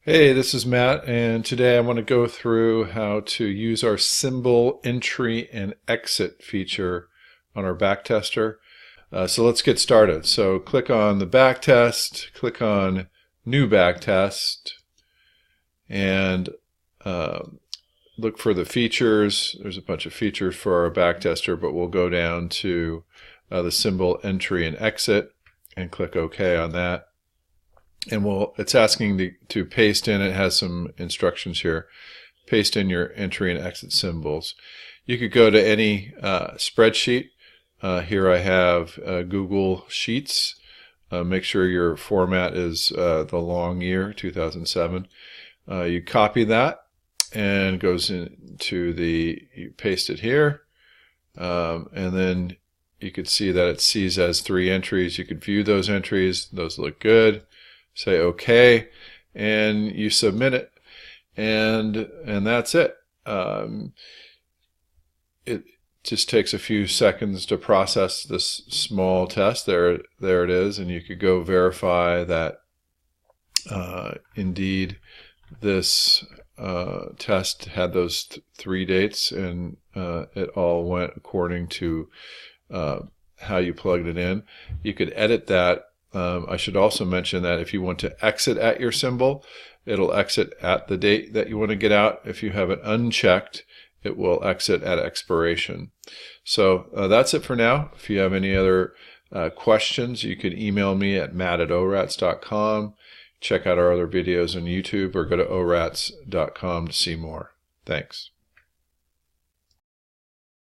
Hey, this is Matt, and today I want to go through how to use our symbol entry and exit feature on our backtester. So let's get started. So click on the backtest, click on New Backtest, and look for the features. There's a bunch of features for our backtester, but we'll go down to the symbol entry and exit and click OK on that. And it's asking to paste in. It has some instructions here. Paste in your entry and exit symbols. You could go to any spreadsheet. Here I have Google Sheets. Make sure your format is the long year, 2007. You copy that and it goes into you paste it here. And then you could see that it sees as 3 entries. You could view those entries. Those look good. Say OK, and you submit it, and that's it. It just takes a few seconds to process this small test. There it is, and you could go verify that indeed this test had those 3 dates, and it all went according to how you plugged it in. You could edit that. I should also mention that if you want to exit at your symbol, it'll exit at the date that you want to get out. If you have it unchecked, it will exit at expiration. So that's it for now. If you have any other questions, you can email me at matt@orats.com. Check out our other videos on YouTube or go to orats.com to see more. Thanks.